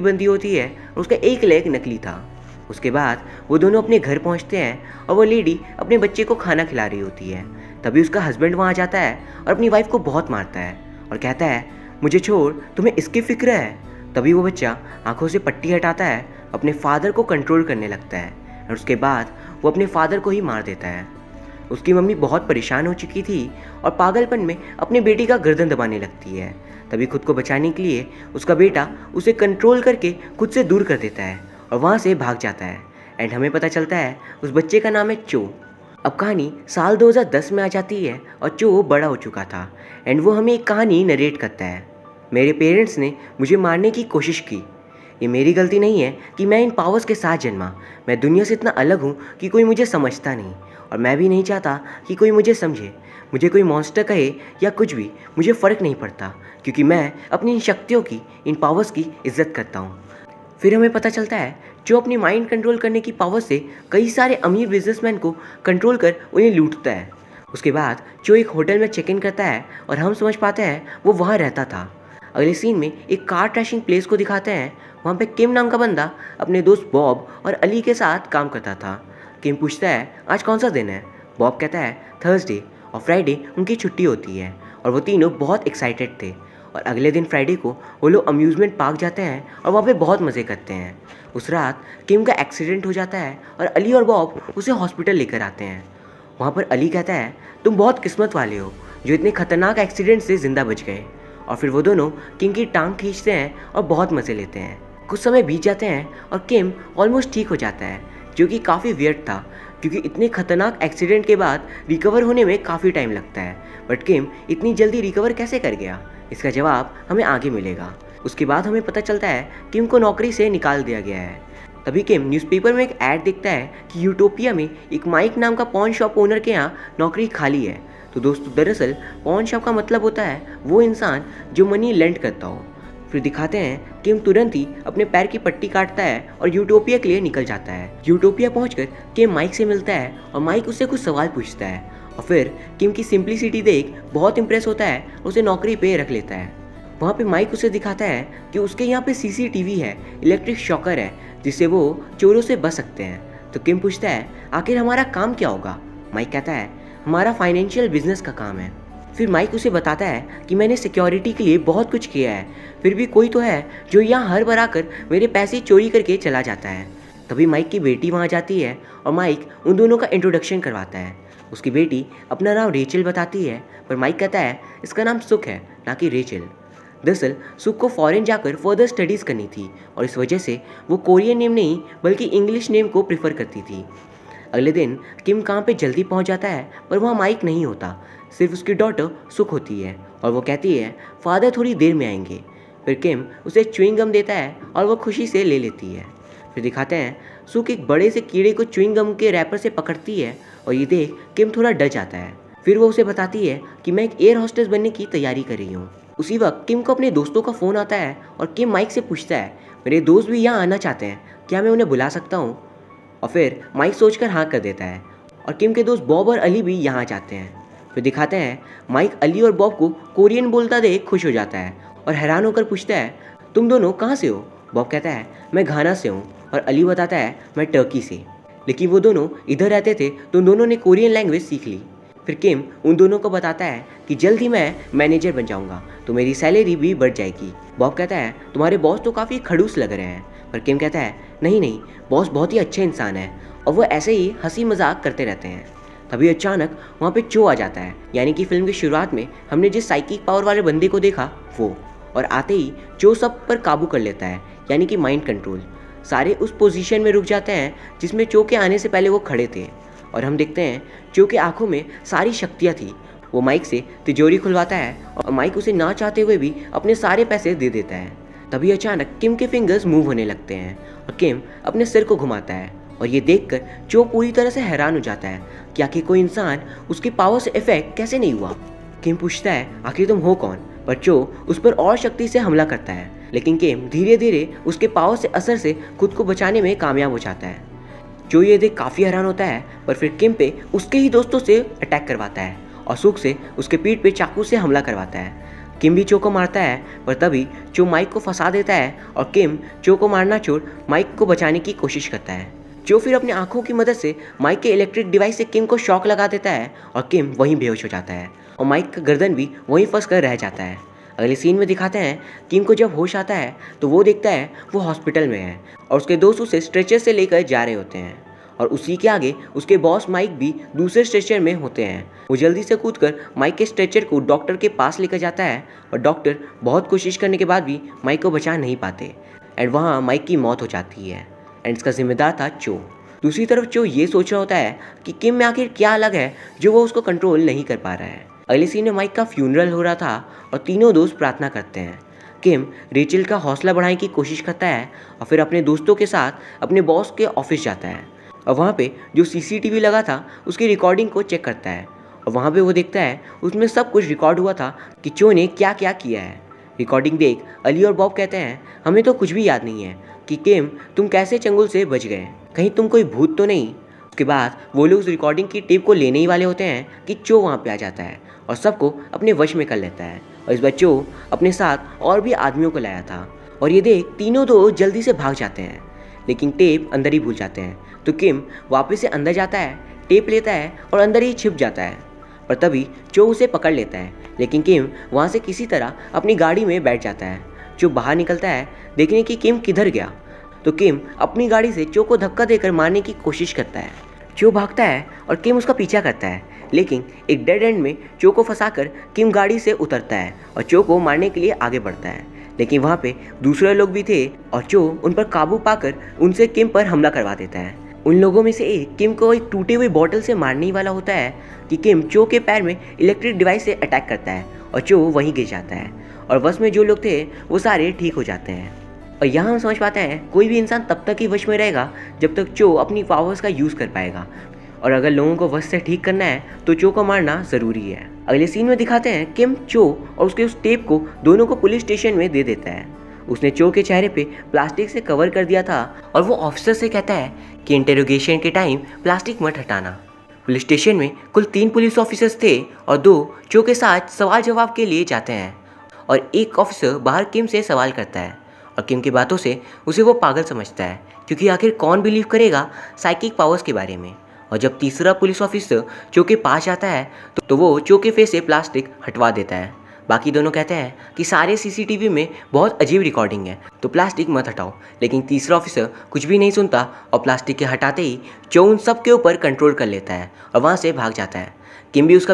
बंदी होती है और उसका एक लेग नकली था। उसके बाद वो दोनों अपने घर पहुंचते हैं और वो लेडी अपने बच्चे को खाना खिला रही होती है। तभी उसका हस्बैंड वहाँ जाता है और अपनी वाइफ को बहुत मारता है और कहता है, मुझे छोड़, तुम्हें इसकी फिक्र है। तभी वो बच्चा आंखों से पट्टी हटाता है, अपने फादर को कंट्रोल करने लगता है और उसके बाद वो अपने फादर को ही मार देता है। उसकी मम्मी बहुत परेशान हो चुकी थी और पागलपन में अपने बेटी का गर्दन दबाने लगती है। तभी खुद को बचाने के लिए उसका बेटा उसे कंट्रोल करके खुद से दूर कर देता है और वहाँ से भाग जाता है। एंड हमें पता चलता है उस बच्चे का नाम है चो। अब कहानी साल 2010 में आ जाती है और चो बड़ा हो चुका था एंड वो हमें एक कहानी नरेट करता है। मेरे पेरेंट्स ने मुझे मारने की कोशिश की। ये मेरी गलती नहीं है कि मैं इन पावर्स के साथ जन्मा। मैं दुनिया से इतना अलग हूँ कि कोई मुझे समझता नहीं और मैं भी नहीं चाहता कि कोई मुझे समझे। मुझे कोई मॉन्स्टर कहे या कुछ भी, मुझे फ़र्क नहीं पड़ता क्योंकि मैं अपनी इन शक्तियों की, इन पावर्स की इज्जत करता हूँ। फिर हमें पता चलता है जो अपनी माइंड कंट्रोल करने की पावर से कई सारे अमीर बिजनेसमैन को कंट्रोल कर उन्हें लूटता है। उसके बाद जो एक होटल में चेक इन करता है और हम समझ पाते हैं वो वहाँ रहता था। अगले सीन में एक कार ट्रैशिंग प्लेस को दिखाते हैं। वहाँ पे किम नाम का बंदा अपने दोस्त बॉब और अली के साथ काम करता था। किम पूछता है, आज कौन सा दिन है? बॉब कहता है, थर्सडे, और फ्राइडे उनकी छुट्टी होती है और वो तीनों बहुत एक्साइटेड थे। और अगले दिन फ्राइडे को वो लोग अम्यूज़मेंट पार्क जाते हैं और वहाँ पे बहुत मज़े करते हैं। उस रात किम का एक्सीडेंट हो जाता है और अली और बॉब उसे हॉस्पिटल लेकर आते हैं। वहाँ पर अली कहता है, तुम बहुत किस्मत वाले हो जो इतने खतरनाक एक्सीडेंट से ज़िंदा बच गए। और फिर वो दोनों किम की टांग खींचते हैं और बहुत मज़े लेते हैं। कुछ समय बीत जाते हैं और किम ऑलमोस्ट ठीक हो जाता है, जो कि काफ़ी वियर्ड था क्योंकि इतने खतरनाक एक्सीडेंट के बाद रिकवर होने में काफ़ी टाइम लगता है। बट किम इतनी जल्दी रिकवर कैसे कर गया, इसका जवाब हमें आगे मिलेगा। उसके बाद हमें पता चलता है किम को नौकरी से निकाल दिया गया है। तभी किम न्यूज़पेपर में एक ऐड देखता है कि यूटोपिया में एक माइक नाम का पॉन शॉप ओनर के यहाँ नौकरी खाली है। तो दोस्तों, दरअसल पॉन शॉप का मतलब होता है वो इंसान जो मनी लेंड करता हो। फिर दिखाते हैं किम तुरंत ही अपने पैर की पट्टी काटता है और यूटोपिया के लिए निकल जाता है। यूटोपिया पहुंचकर किम माइक से मिलता है और माइक उससे कुछ सवाल पूछता है और फिर किम की सिंप्लिसिटी देख बहुत इंप्रेस होता है, उसे नौकरी पे रख लेता है। वहाँ पे माइक उसे दिखाता है कि उसके यहाँ पे सीसीटीवी है, इलेक्ट्रिक शॉकर है, जिससे वो चोरों से बच सकते हैं। तो किम पूछता है, आखिर हमारा काम क्या होगा? माइक कहता है, हमारा फाइनेंशियल बिजनेस का काम है। फिर माइक उसे बताता है कि मैंने सिक्योरिटी के लिए बहुत कुछ किया है, फिर भी कोई तो है जो यहाँ हर बार आकर मेरे पैसे चोरी करके चला जाता है। तभी माइक की बेटी वहाँ जाती है और माइक उन दोनों का इंट्रोडक्शन करवाता है। उसकी बेटी अपना नाम रेचल बताती है, पर माइक कहता है इसका नाम सुख है, ना कि रेचल। दरअसल सुख को फॉरेन जाकर फर्दर स्टडीज़ करनी थी और इस वजह से वो कोरियन नेम नहीं बल्कि इंग्लिश नेम को प्रेफर करती थी। अगले दिन किम काम पे जल्दी पहुंच जाता है, पर वहाँ माइक नहीं होता, सिर्फ उसकी डॉटर सुख होती है और वो कहती है फादर थोड़ी देर में आएंगे। फिर किम उसे च्युइंग गम देता है और वो खुशी से ले लेती है। फिर दिखाते हैं सुख एक बड़े से कीड़े को च्युइंग गम के रैपर से पकड़ती है और ये देख किम थोड़ा डर जाता है। फिर वो उसे बताती है कि मैं एक एयर हॉस्टेस बनने की तैयारी कर रही हूँ। उसी वक्त किम को अपने दोस्तों का फ़ोन आता है और किम माइक से पूछता है, मेरे दोस्त भी यहाँ आना चाहते हैं, क्या मैं उन्हें बुला सकता हूँ? और फिर माइक सोचकर हाँ कर देता है और किम के दोस्त बॉब और अली भी यहाँ जाते हैं। फिर दिखाते हैं माइक अली और बॉब को कोरियन बोलता देख खुश हो जाता है और हैरान होकर पूछता है, तुम दोनों कहाँ से हो? बॉब कहता है, मैं घाना से हूँ, और अली बताता है, मैं टर्की से। लेकिन वो दोनों इधर रहते थे तो उन दोनों ने कोरियन लैंग्वेज सीख ली। फिर किम उन दोनों को बताता है कि जल्द ही मैं मैनेजर बन जाऊंगा तो मेरी सैलरी भी बढ़ जाएगी। बॉब कहता है, तुम्हारे बॉस तो काफ़ी खड़ूस लग रहे हैं, पर किम कहता है, नहीं नहीं, बॉस बहुत ही अच्छे इंसान है और वो ऐसे ही हंसी मजाक करते रहते हैं। तभी अचानक वहाँ पे चो आ जाता है, यानी कि फिल्म की शुरुआत में हमने जिस साइकिक पावर वाले बंदे को देखा वो, और आते ही चो सब पर काबू कर लेता है, यानी कि माइंड कंट्रोल। सारे उस पोजीशन में रुक जाते हैं जिसमें चो के आने से पहले वो खड़े थे और हम देखते हैं चो के आंखों में सारी शक्तियाँ थी। वो माइक से तिजोरी खुलवाता है और माइक उसे ना चाहते हुए भी अपने सारे पैसे दे देता है। तभी अचानक किम के फिंगर्स मूव होने लगते हैं और किम अपने सिर को घुमाता है और ये देखकर चो पूरी तरह से हैरान हो जाता है कि आखिर कोई इंसान उसकी पावर से इफेक्ट कैसे नहीं हुआ। किम पूछता है, आखिर तुम हो कौन? पर चो उस पर और शक्ति से हमला करता है, लेकिन किम धीरे धीरे उसके पावर से असर से खुद को बचाने में कामयाब हो जाता है। जो ये देख काफ़ी हैरान होता है, पर फिर किम पे उसके ही दोस्तों से अटैक करवाता है और सुख से उसके पीठ पे चाकू से हमला करवाता है। किम भी चो को मारता है, पर तभी चो माइक को फंसा देता है और किम चो को मारना छोड़ माइक को बचाने की कोशिश करता है। चो फिर अपनी आंखों की मदद से माइक के इलेक्ट्रिक डिवाइस से किम को शॉक लगा देता है और किम वहीं बेहोश हो जाता है और माइक का गर्दन भी वहीं फंस कर रह जाता है। अगले सीन में दिखाते हैं किम को जब होश आता है तो वो देखता है वो हॉस्पिटल में है और उसके दोस्त उसे स्ट्रेचर से लेकर जा रहे होते हैं और उसी के आगे उसके बॉस माइक भी दूसरे स्ट्रेचर में होते हैं। वो जल्दी से कूदकर माइक के स्ट्रेचर को डॉक्टर के पास लेकर जाता है और डॉक्टर बहुत कोशिश करने के बाद भी माइक को बचा नहीं पाते एंड वहाँ माइक की मौत हो जाती है एंड इसका जिम्मेदार था चो। दूसरी तरफ चो ये सोच रहा होता है कि किम में आखिर क्या अलग है जो वो उसको कंट्रोल नहीं कर पा रहा है। अगले सीन में माइक का फ्यूनरल हो रहा था और तीनों दोस्त प्रार्थना करते हैं। किम रेचल का हौसला बढ़ाने की कोशिश करता है और फिर अपने दोस्तों के साथ अपने बॉस के ऑफिस जाता है और वहाँ पे जो सीसीटीवी लगा था उसकी रिकॉर्डिंग को चेक करता है और वहाँ पे वो देखता है उसमें सब कुछ रिकॉर्ड हुआ था कि चो ने क्या क्या किया है। रिकॉर्डिंग देख अली और बॉब कहते हैं हमें तो कुछ भी याद नहीं है कि किम तुम कैसे चंगुल से बच गए, कहीं तुम कोई भूत तो नहीं। उसके बाद वो लोग उस रिकॉर्डिंग की टेप को लेने ही वाले होते हैं कि चो वहाँ पे आ जाता है और सबको अपने वश में कर लेता है और इस बार चो अपने साथ और भी आदमियों को लाया था और ये देख तीनों दोस्त जल्दी से भाग जाते हैं लेकिन टेप अंदर ही भूल जाते हैं। तो किम वापस से अंदर जाता है, टेप लेता है और अंदर ही छिप जाता है पर तभी चो उसे पकड़ लेता है लेकिन किम वहाँ से किसी तरह अपनी गाड़ी में बैठ जाता है। चो बाहर निकलता है देखने कि किम किधर गया तो किम अपनी गाड़ी से चो को धक्का देकर मारने की कोशिश करता है। चो भागता है और किम उसका पीछा करता है लेकिन एक डेड एंड में चो को फंसाकर किम गाड़ी से उतरता है और चो को मारने के लिए आगे बढ़ता है लेकिन वहाँ पे दूसरे लोग भी थे और चो उन पर काबू पाकर उनसे किम पर हमला करवा देता है। उन लोगों में से एक किम को एक टूटे हुए बॉटल से मारने ही वाला होता है कि किम चो के पैर में इलेक्ट्रिक डिवाइस से अटैक करता है और चो वहीं गिर जाता है और वश में जो लोग थे वो सारे ठीक हो जाते हैं। और यहाँ हम समझ पाते हैं कोई भी इंसान तब तक ही वश में रहेगा जब तक चो अपनी पावर्स का यूज़ कर पाएगा और अगर लोगों को वश से ठीक करना है तो चो को मारना ज़रूरी है। अगले सीन में दिखाते हैं किम चो और उसके उस टेप को दोनों को पुलिस स्टेशन में दे देता है। उसने चो के चेहरे पे प्लास्टिक से कवर कर दिया था और वो ऑफिसर से कहता है कि इंटेरोगेशन के टाइम प्लास्टिक मत हटाना। पुलिस स्टेशन में कुल 3 पुलिस ऑफिसर्स थे और 2 चो के साथ सवाल जवाब के लिए जाते हैं और एक ऑफिसर बाहर किम से सवाल करता है और किम की बातों से उसे वो पागल समझता है क्योंकि आखिर कौन बिलीव करेगा साइकिक पावर्स के बारे में। और जब तीसरा पुलिस ऑफिसर चो के पास जाता है तो वो चो के फेस से प्लास्टिक हटवा देता है। बाकी दोनों कहते हैं कि सारे सीसीटीवी में बहुत अजीब रिकॉर्डिंग है तो प्लास्टिक मत हटाओ, लेकिन तीसरा ऑफिसर कुछ भी नहीं सुनता और प्लास्टिक के हटाते ही चो उन सब के ऊपर कंट्रोल कर लेता है और वहाँ से भाग जाता है। किम भी उसका